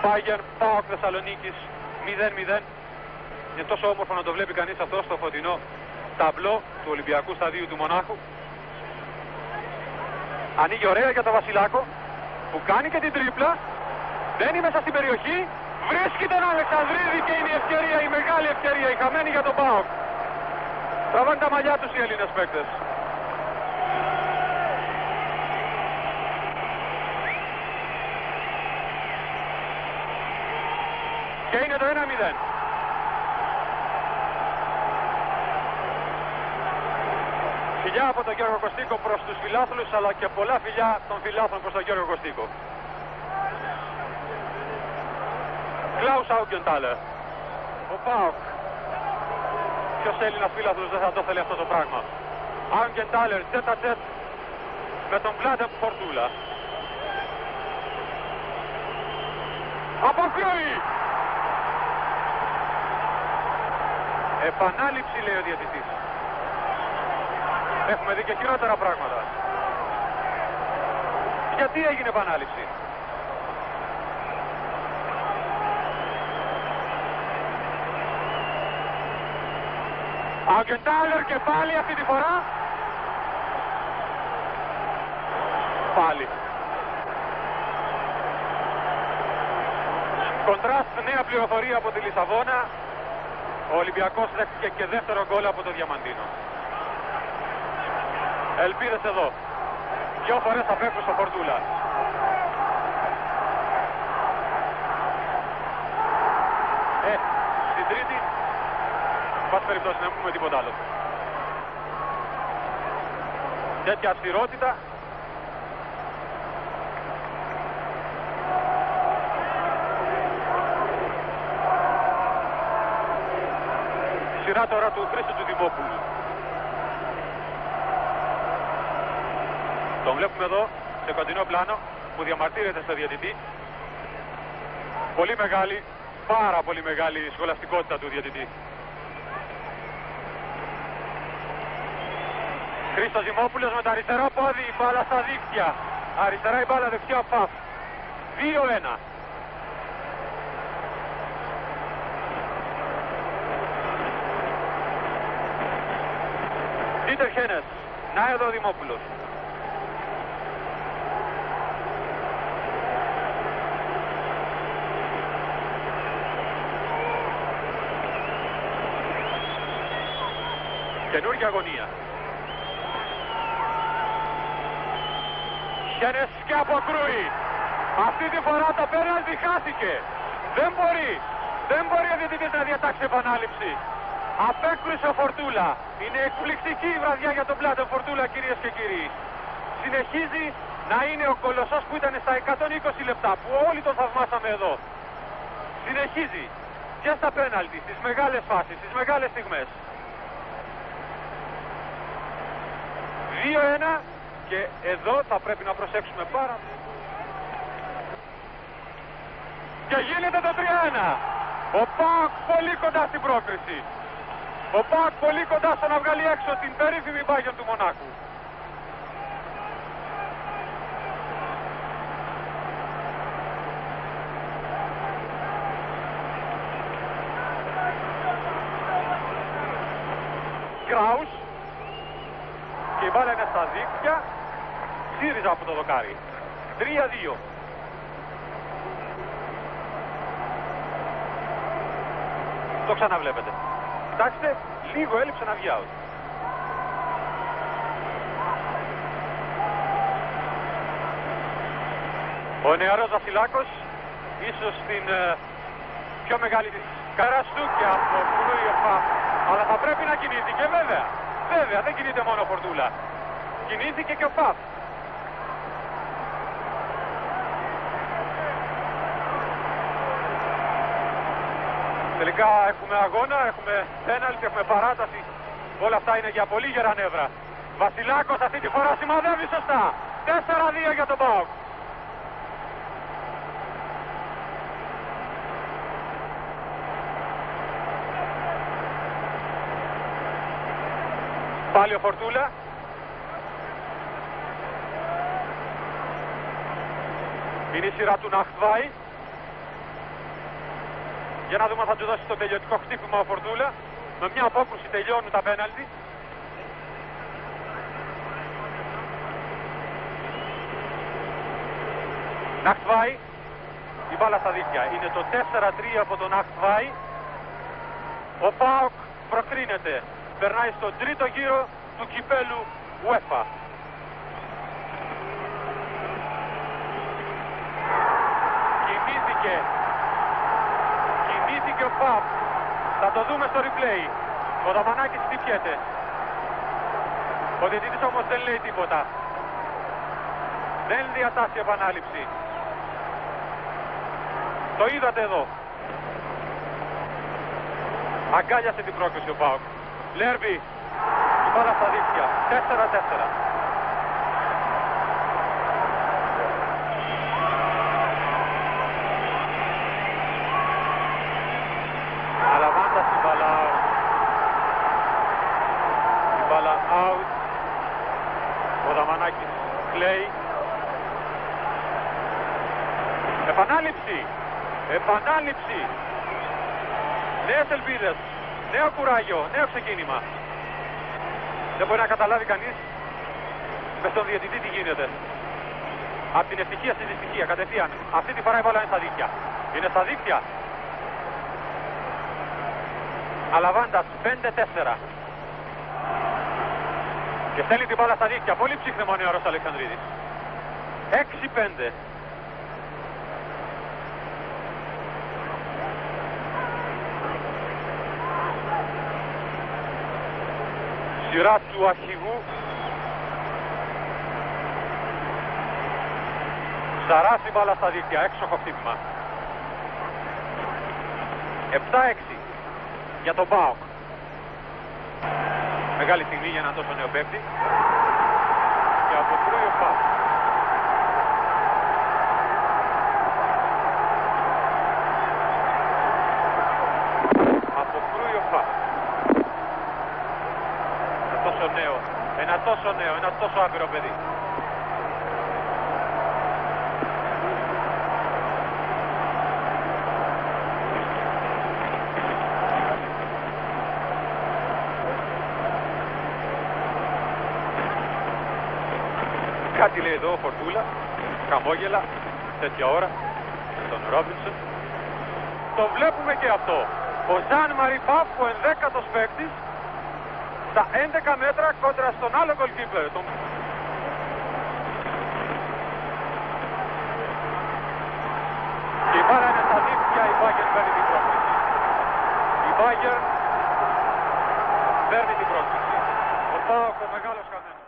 Bayern ΠΑΟΚ Θεσσαλονίκης 0-0. Είναι τόσο όμορφο να το βλέπει κανείς αυτό στο φωτεινό ταμπλό του Ολυμπιακού Σταδίου του Μονάχου. Ανοίγει ωραία για τον Βασιλάκο που κάνει και την τρίπλα. Μπαίνει μέσα στην περιοχή. Βρίσκει τον Αλεξανδρίδη και είναι η ευκαιρία, η μεγάλη ευκαιρία, η χαμένη για τον ΠΑΟΚ. Τραβάνε τα μαλλιά τους οι Έλληνες παίκτες. Και είναι το 1-0. Φιλιά από τον Γιώργο Κωστίκο προς τους φιλάθλους, αλλά και πολλά φιλιά των φιλάθλων προς τον Γιώργο Κωστίκο. Κλάους Άουγκεντάλερ. Ο ΠΑΟΚ. Ποιος Έλληνας φίλαθλος δεν θα το θέλει αυτό το πράγμα. Άουγκεντάλερ, τέτα-τέτ με τον Μπλάντε Φορτούλα. Αποκρούει! Επανάληψη, λέει ο διαιτητής. Έχουμε δει και χειρότερα πράγματα. Γιατί έγινε επανάληψη? Αγκεντάλερ και πάλι αυτή τη φορά. Πάλι. Κοντράστ, νέα πληροφορία από τη Λισαβόνα. Ο Ολυμπιακός δέχτηκε και δεύτερο γκολ από το Διαμαντίνο. Ελπίδες εδώ. 2 φορές θα πέφτουν στο Φορτούλα. Στην τρίτη, πάση περιπτώσει, να μην πούμε τίποτα άλλο. Τέτοια αυστηρότητα. Σειρά τώρα του Χρήστου του Δημόπουλου. Τον βλέπουμε εδώ σε κοντινό πλάνο που διαμαρτύρεται στο διαιτητή. Πολύ μεγάλη, πάρα πολύ μεγάλη σχολαστικότητα του διαιτητή. Χρήστος Δημόπουλος με το αριστερό πόδι, η μπάλα στα δίκτυα. Αριστερά η μπάλα, δεξιά Παφ. 2-1. Δίτερ Χένες. Να εδώ ο Δημόπουλος. Καινούργια αγωνία. Χένες και αποκρούει. Αυτή τη φορά το πέναλτι χάθηκε. Δεν μπορεί ο διαιτητής να διατάξει επανάληψη. Απέκρουσε ο Φορτούλα. Είναι εκπληκτική η βραδιά για τον Μπλάντε Φορτούλα, κυρίες και κύριοι. Συνεχίζει να είναι ο κολοσσός που ήταν στα 120 λεπτά, που όλοι τον θαυμάσαμε εδώ. Συνεχίζει και στα πέναλτι, στις μεγάλες φάσεις, στις μεγάλες στιγμές. 2-1 και εδώ θα πρέπει να προσέξουμε πάρα. Και γίνεται το 3-1. Ο ΠΑΟΚ πολύ κοντά στην πρόκριση. Ο ΠΑΟΚ πολύ κοντά στο να βγάλει έξω την περίφημη Bayern του Μονάχου. Κράους. Και η μπάλα είναι στα δίκτυα. ΣΥΡΙΖΑ από το δοκάρι. 3-2. Το ξαναβλέπετε. Κοιτάξτε, λίγο έλειψε να βγει out. Ο νεαρός Βασιλάκος, ίσως στην πιο μεγάλη καραστού και από Κρούιεφα, αλλά θα πρέπει να κινήθηκε βέβαια. Βέβαια, δεν κινείται μόνο ο Φορτούλα. Κινήθηκε και ο Παπ. Τελικά έχουμε αγώνα, έχουμε πέναλτι, έχουμε παράταση. Όλα αυτά είναι για πολύ γερά νεύρα. Βασιλάκος αυτή τη φορά σημαδεύει σωστά. 4-2 για τον ΠΑΟΚ. Πάλι ο Φορτούλα. Είναι η σειρά του Ναχτβάη. Για να δούμε αν θα του δώσει το τελειωτικό χτύπημα ο Φορτούλα. Με μια απόκρουση τελειώνουν τα πέναλτι. Ναχτβάη, η μπάλα στα δίχτυα. Είναι το 4-3 από τον Ναχτβάη. Ο ΠΑΟΚ προκρίνεται. Περνάει στον τρίτο γύρο του κυπέλου UEFA. Κινήθηκε ο ΠΑΟΚ. Θα το δούμε στο replay. Ο Δαμανάκης χτυπιέται. Ο διαιτητής όμως δεν λέει τίποτα. Δεν διατάσσει επανάληψη. Το είδατε εδώ. Αγκάλιασε την πρόκληση ο ΠΑΟΚ. Λέρμπι, η μπάλα στα δίχτυα. 4-4. Αλαβάντας η μπάλα out. Η μπάλα out. Ο Δαμανάκης κλαίει. Επανάληψη. Επανάληψη. Νέες ελπίδες. Νέο κουράγιο. Νέο ξεκίνημα. Δεν μπορεί να καταλάβει κανείς με στον διαιτητή τι γίνεται. Από την ευτυχία στη δυστυχία κατευθείαν. Αυτή τη φορά η μπάλα είναι στα δίκτυα. Είναι στα δίκτυα. Αλαβάντας 5-4. Και στέλνει την μπάλα στα δίκτυα. Πολύ ψύχρεμο ο νεαρός Αλεξανδρίδης. 6-5. Σειρά του αρχηγού. Σαράς η μπάλα στα δίκτυα. Έξοχο χτύπημα. 7-6 για τον ΠΑΟΚ. Μεγάλη στιγμή για έναν τόσο νέο παίκτη. Και αποκρούει ο ΠΑΟΚ. Αποκρούει ο ΠΑΟΚ. Ένα τόσο άπειρο παιδί. Κάτι λέει εδώ ο Φορτούλα, χαμόγελα, τέτοια ώρα, τον Ρόμπινσον. Το βλέπουμε και αυτό. Ο Ζαν Μαρί Παφ, ο 11ος παίκτης, στα 11 μέτρα κόντρα στον άλλο goalkeeper. Και η μπάλα είναι στα δίκτυα, η Bayern παίρνει την πρόκληση. Η Bayern παίρνει την πρόκληση. Ο ΠΑΟΚ ο μεγάλος χαμένος.